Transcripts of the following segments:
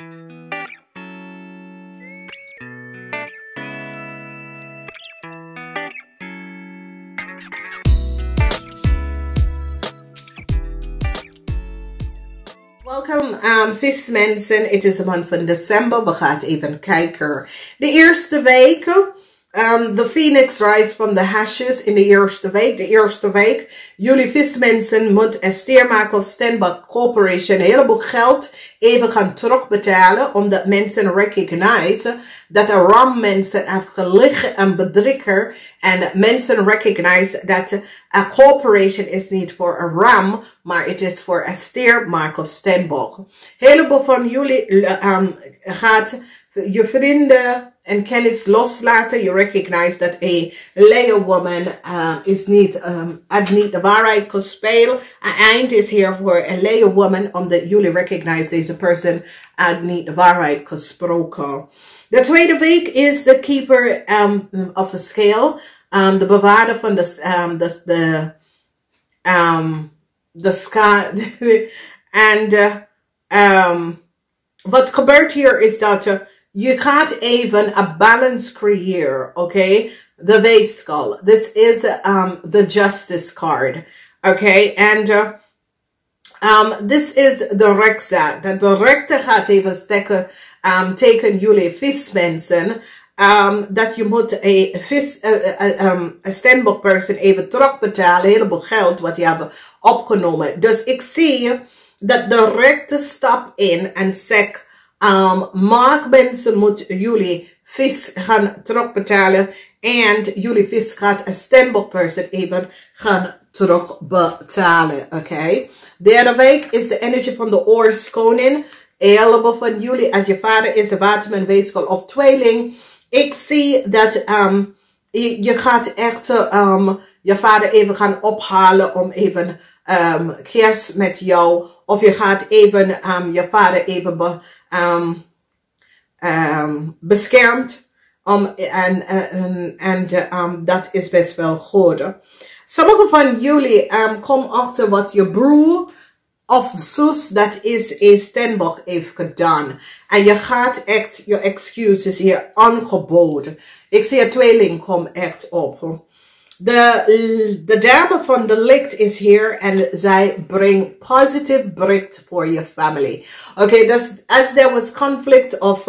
Welkom vismensen, het is de maand van december, we gaan even kijken. De eerste week, de Phoenix rise from the ashes in de eerste week. Jullie vismensen moeten een steermaker of Stenbok Corporation een heleboel geld even gaan terugbetalen, omdat mensen recognize dat er ram mensen hebben gelegen en bedrieger. En mensen recognize dat een corporation is niet voor een ram, maar het is voor een steermaker of Stenbok. Heleboel van jullie gaat je vrienden en kennis loslaten. Je recognize dat een lay woman is niet, niet de waarheid kan spelen. Een eind is hier voor een lay woman, omdat jullie recognize deze persoon niet de waarheid kan spreken. De tweede week is de keeper of the scale. De bewaarder van de sky. En wat gebeurt hier is dat je gaat even een balance creëren, oké? De weegschaal. This is the justice card, oké? En this is de rechtszaak. De rechter gaat even steken tegen jullie vismensen. Dat je moet een Stenbok person even terugbetalen. Een heleboel geld wat je hebben opgenomen. Dus ik zie dat de rechter stapt in en zegt, maak mensen moeten jullie vis gaan terugbetalen. En jullie vis gaat een Stenbok person even gaan terugbetalen. Oké. Derde week is de energie van de oorskoning. Heleboel van jullie, als je vader is de waterman, weegschaal of tweeling. Ik zie dat je gaat echt je vader even gaan ophalen om even kerst met jou. Of je gaat even je vader even beschermd. En dat is best wel goed. Sommige van jullie komen achter wat je broer of zus, dat is een Stenbok heeft gedaan. En je gaat echt je excuses hier aangeboden. Ik zie een tweeling komt echt op. De dame van de licht is hier en zij brengt positive bericht voor je family. Oké, dus als there was conflict of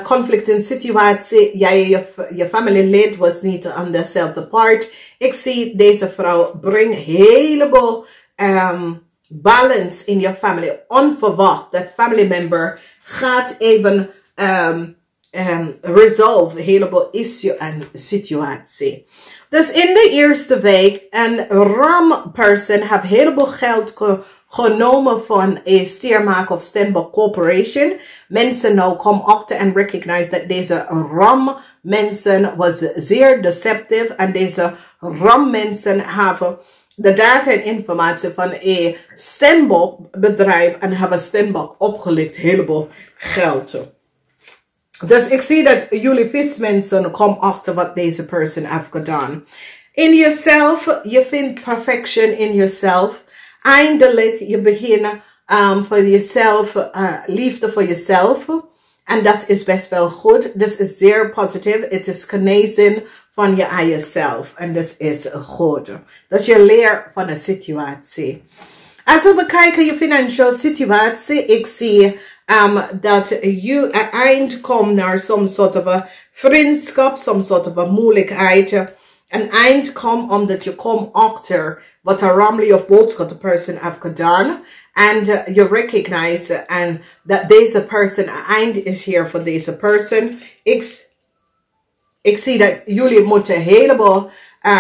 conflict in situatie, je familielid was niet on dezelfde part. Ik zie deze vrouw brengt heleboel balance in je family. Onverwacht, dat family member gaat even resolve een heleboel issue en situatie. Dus in de eerste week, een ram person heeft heleboel geld genomen van een steermaker of Stenbok Corporation. Mensen nou komen achter en recognize dat deze ram mensen was zeer deceptive. En deze ram mensen hebben de data en informatie van een Stenbok bedrijf en hebben Stenbok opgelicht heleboel geld. Dus ik zie dat jullie vismensen komen achter wat deze persoon heeft gedaan. In jezelf, je vindt perfection in jezelf. Eindelijk, je begint voor jezelf, liefde voor jezelf. En dat is best wel goed. Dit is zeer positief. Het is genezen van je eigen zelf. En dat is goed. Dat je leert van een situatie. Als we kijken je financiële situatie, ik zie dat je eind komt naar some soort van vriendschap, some soort van moeilijkheid. Een eind komt omdat je komt achter wat een ramly of boodschap de persoon heeft gedaan. En je recognize en dat deze persoon, een eind is hier voor deze persoon. Ik zie dat jullie moeten heleboel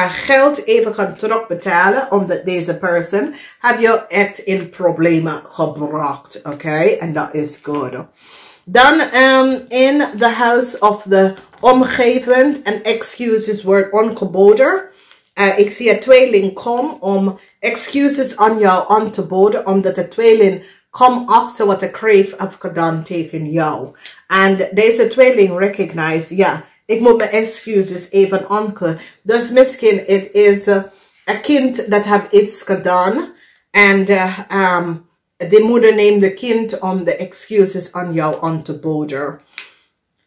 geld even gaan terugbetalen, omdat deze persoon heb je echt in problemen gebracht. Oké, en dat is goed. Dan in the house of the omgeving en excuses wordt aangeboden. Ik zie een tweeling komen om excuses aan jou aan te boden, omdat de tweeling komt achter wat de kreef heeft gedaan tegen jou. En deze tweeling recognize, ja, ik moet mijn excuses even aankeren. Dus misschien het is een kind dat heeft iets gedaan. En de moeder neemt de kind om de excuses aan jou aan te boden.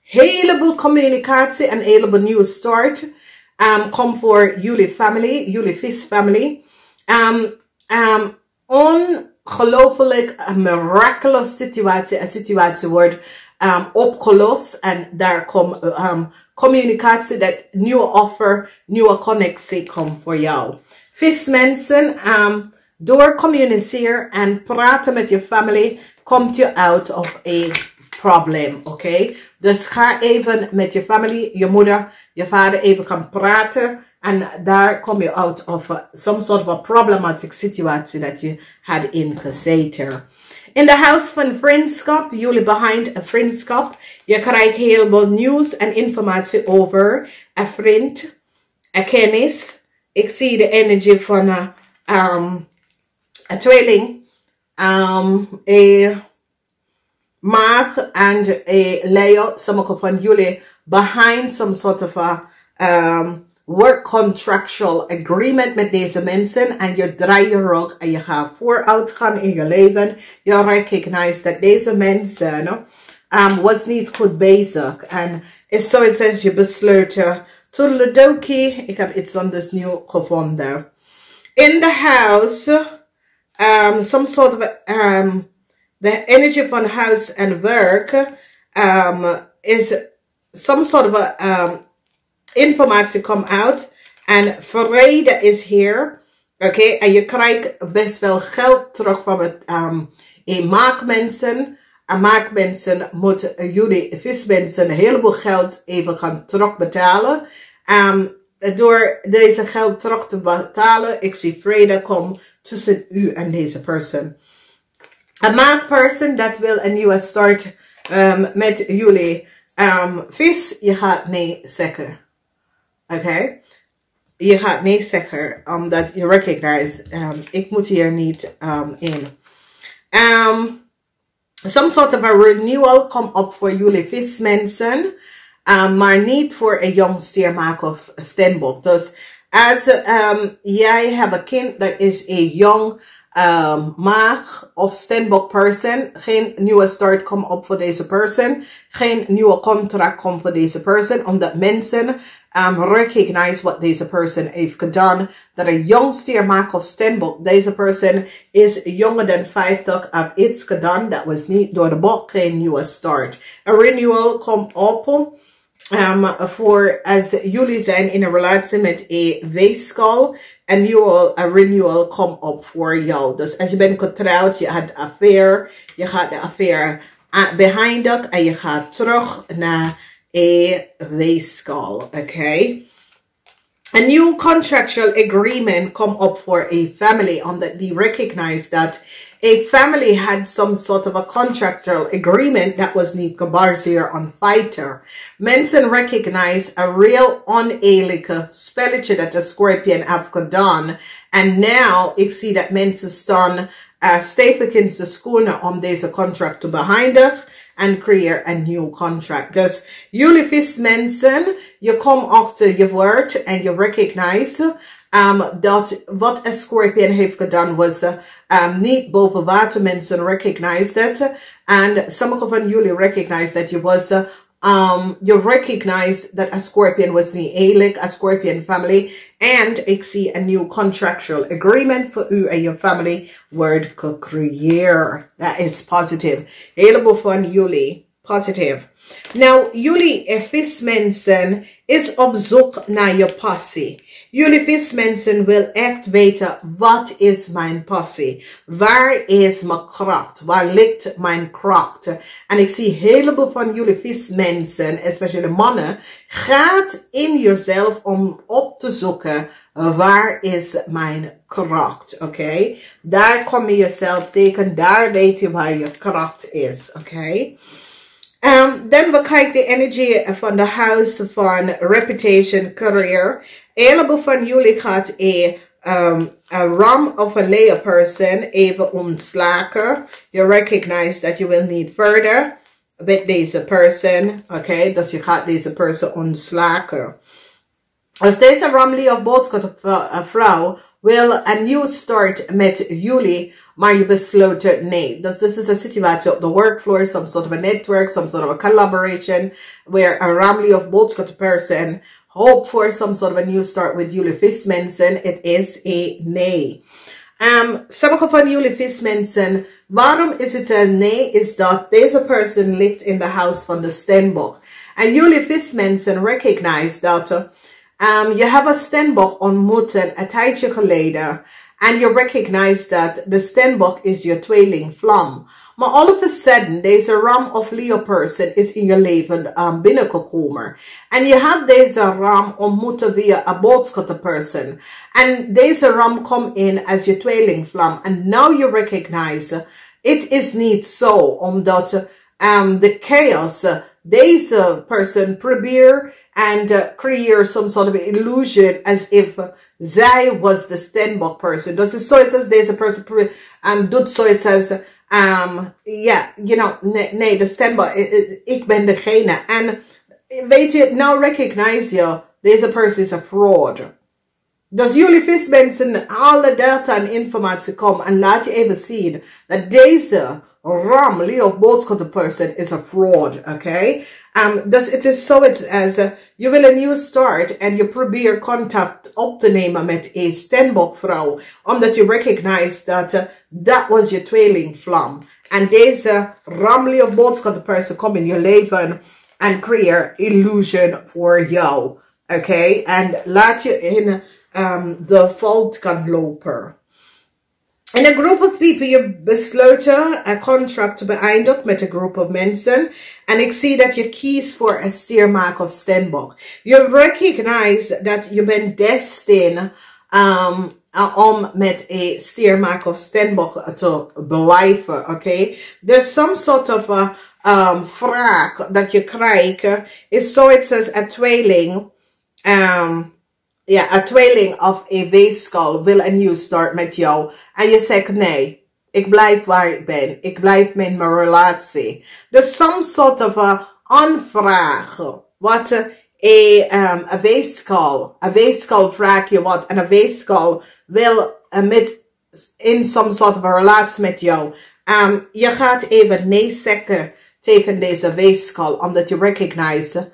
Heleboel communicatie en heleboel nieuwe start. Kom voor jullie family, jullie vis family. Ongelooflijk miraculous situatie. Een situatie wordt opgelost. En daar komt communicatie, dat nieuwe offer, nieuwe connectie komt voor jou. Vismensen, door communiceren en praten met je family, komt je out of a problem, oké? Dus ga even met je family, je moeder, je vader even gaan praten. En daar kom je out of some sort of a problematic situatie dat je had ingezeten. In de huis van vriendschap, jullie behind een vriendschap. Je krijgt heel veel nieuws en informatie over een vriend, een kennis. Ik zie de energie van een tweeling, een maag en een Leo. Sommige van jullie behind some sort of a work contractual agreement met deze mensen. En je draait je rug en je gaat vooruit gaan in je leven. Je recognize dat deze mensen was niet goed bezig. En is zoiets als je besluit toedeledokie. Ik heb iets anders nieuw gevonden. In the house, some sort of the energy van house and work is some sort of informatie come out. En vrede is here. Oké, en je krijgt best wel geld terug van het maakmensen. En maakmensen moeten jullie vismensen een heleboel geld even gaan terugbetalen. Door deze geld terug te betalen, ik zie vrede komen tussen u en deze persoon. Een maakperson dat wil een nieuwe start met jullie vis, je gaat nee zeggen. Oké? Je gaat nee zeggen, omdat je recognize, ik moet hier niet in. Some sort of a renewal come up voor jullie vismensen. Maar niet voor een jong stiermaak of steenbok. Dus als jij hebt een kind dat is een jong maag of steenbok person, geen nieuwe start komt op voor deze person, geen nieuwe contract komt voor deze person, omdat mensen recognize wat deze person heeft gedaan. Dat een jong stiermaak of steenbok, deze person is jonger dan 50, heeft iets gedaan dat was niet door de bok, geen nieuwe start. Een renewal komt op. Voor als jullie zijn in een relatie met een weeskal, een nieuwe renewal komt op voor jou. Dus als je bent getrouwd, je had een affair, je gaat de affair behind it en je gaat terug naar een weeskal, oké? A new contractual agreement come up for a family, omdat die recognize that a family had some sort of a contractual agreement that was niet gebaseerd on fighter. Mensen recognize a real oneerlijke spelletje dat de Scorpion heeft gedaan. En now, ik zie dat mensen staan stevig in de schoenen om deze contract te beëindigen. En creëer een nieuw contract. Dus jullie vismensen, je komt achter je woord en je recognize dat wat een Scorpion heeft gedaan was niet boven water. Mensen recognize dat. En sommige van jullie recognize dat je was you recognize that a Scorpion was niet eerlijk, a Scorpion family. En ik zie een nieuw contractual agreement voor u en je family wordt gecreëerd. Dat is positief. Heleboel van jullie. Positief. Nou, jullie vismensen is op zoek naar je passie. Jullie vismensen wil echt weten, wat is mijn passie? Waar is mijn kracht? Waar ligt mijn kracht? En ik zie heleboel van jullie vismensen, especially mannen, gaat in jezelf om op te zoeken, waar is mijn kracht? Oké? Daar kom je jezelf tegen, daar weet je waar je kracht is. Oké? Dan we kijken de energie van de house van reputation, career. Een heleboel van jullie gaat een ram of een layer person even ontslaken. You recognize that you will need further with deze person. Oké, dus je gaat deze person ontslaken. Als deze ram, layer of boodschap vrouw wil een nieuw start met jullie, maar je besloten nee. Dus this is a situatie op de workfloor, some sort of a network, some sort of a collaboration, where a family of both person hope for some sort of a new start with jullie vismensen. It is a nee. Sommige van jullie vismensen, waarom is het een nee? Is dat deze person ligt in de house van de steenbok. En jullie vismensen recognize dat je hebt een steenbok ontmoet een tijdje geleden. En je recognize dat de steenbok is je tweelingvlam. Maar all of a sudden, deze ram of Leo person is in je leven binnengekomen. En je hebt deze ram ontmoet via een boodschappenperson. En deze ram komt in als je tweelingvlam. En now you recognize, it is niet zo, omdat de chaos, deze person probeert and create some sort of illusion as if zij was the steenbok person. Dus het is zoiets als deze person doet zoiets als yeah, you know, nee, de steenbok, ik ben degene. En weet je, now recognize je, deze person is a fraud. Dus jullie vismensen, alle data en informatie komen en laat je even zien dat deze ram, Leo boodschap person is a fraud, okay? Dus het is zoiets als, je wil een nieuwe start en je probeert contact op te nemen met een steenbokvrouw, omdat je recognize dat dat was je tweelingvlam. En deze ram, Leo boodschap person komt in je leven en creëert illusion voor jou, okay? En laat je in de fout kan lopen. In een groep of people, je besloten een contract te beëindigen met een groep of mensen. En ik zie dat je kiest voor een stiermaak of steenbok. Je recognize dat je bent destined om met een stiermaak of steenbok te blijven, oké? Dus some sort of vraag dat je krijgt is zoiets als een tweeling. Ja, een tweeling of een weeskal wil een nieuw start met jou. En je zegt nee, ik blijf waar ik ben. Ik blijf met mijn relatie. Dus some sort of aanvraag. Wat een weeskal vraagt je wat. En een weeskal wil in some sort of a relatie met jou. Je gaat even nee zeggen tegen deze weeskal. Omdat je recognize,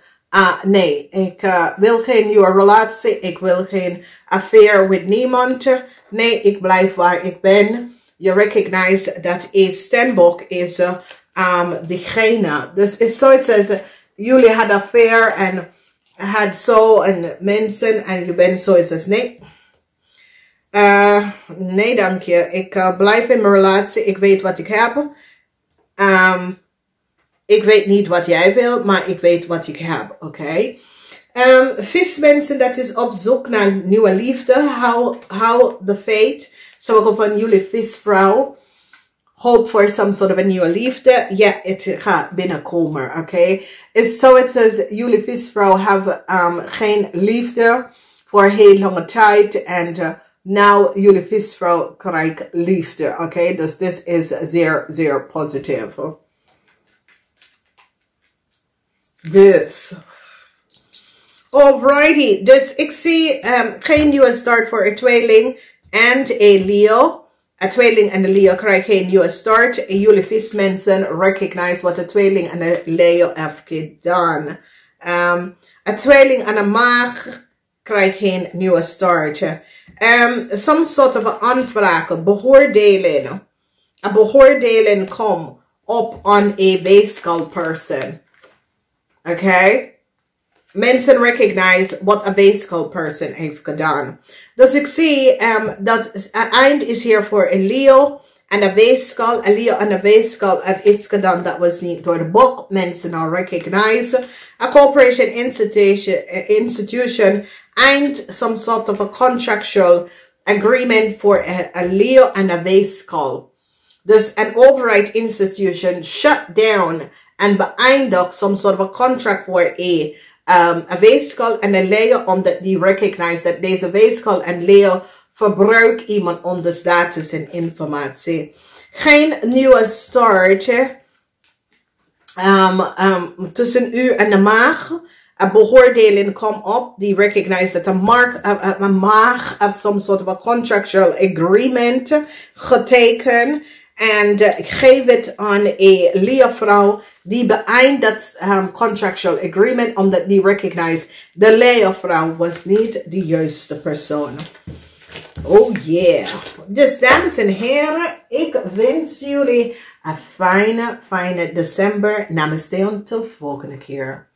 nee, ik wil geen nieuwe relatie. Ik wil geen affair met niemand. Nee, ik blijf waar ik ben. Je recognize dat een steenbok is diegene. Dus het is zoiets als jullie hadden affair en had zo en mensen en je bent zoiets als nee. Nee, dank je. Ik blijf in mijn relatie. Ik weet wat ik heb. Ik weet niet wat jij wilt, maar ik weet wat ik heb, oké? Vismensen, dat is op zoek naar nieuwe liefde. Hou the faith. Sommige van jullie visvrouw. Hope for some sort of a nieuwe liefde. Ja, het gaat binnenkomen, oké? Is zoiets als jullie visvrouw hebben geen liefde voor heel lange tijd. En now jullie visvrouw krijgt liefde, oké? Dus dit is zeer, zeer positief. Dus. Alrighty. Dus ik zie geen nieuwe start voor een tweeling en een Leo. Een tweeling en een Leo krijgen geen nieuwe start. En jullie vismensen recognize wat een tweeling en een Leo heeft gedaan. Een tweeling en een maag krijgt geen nieuwe start. Some sort of aanvragen, beoordelen. Een beoordeling komt op aan een weeskal person. Okay? Mensen recognize wat een weeskal person heeft gedaan. Dus ik zie dat het eind is hier voor een Leo en een weeskal. Een Leo en een weeskal heeft iets gedaan dat was niet door de boek. Mensen al recognize. A corporation institution and some sort of a contractual agreement for a Leo en een weeskal. Dus een override institution shut down en beëindigt some sort of a contract voor een weeskal en een Leo, omdat die recognize dat deze weeskal en Leo verbruikt iemand onder status en informatie. Geen nieuwe start tussen u en de maag. een beoordeling komt op die recognize dat een mag of some sort of a contractual agreement getekend. En geef het aan een leervrouw die beëindigt dat contractual agreement omdat die recognize de leervrouw was niet de juiste persoon. Oh yeah. Dus dames en heren, ik wens jullie een fijne december. Namaste, tot de volgende keer.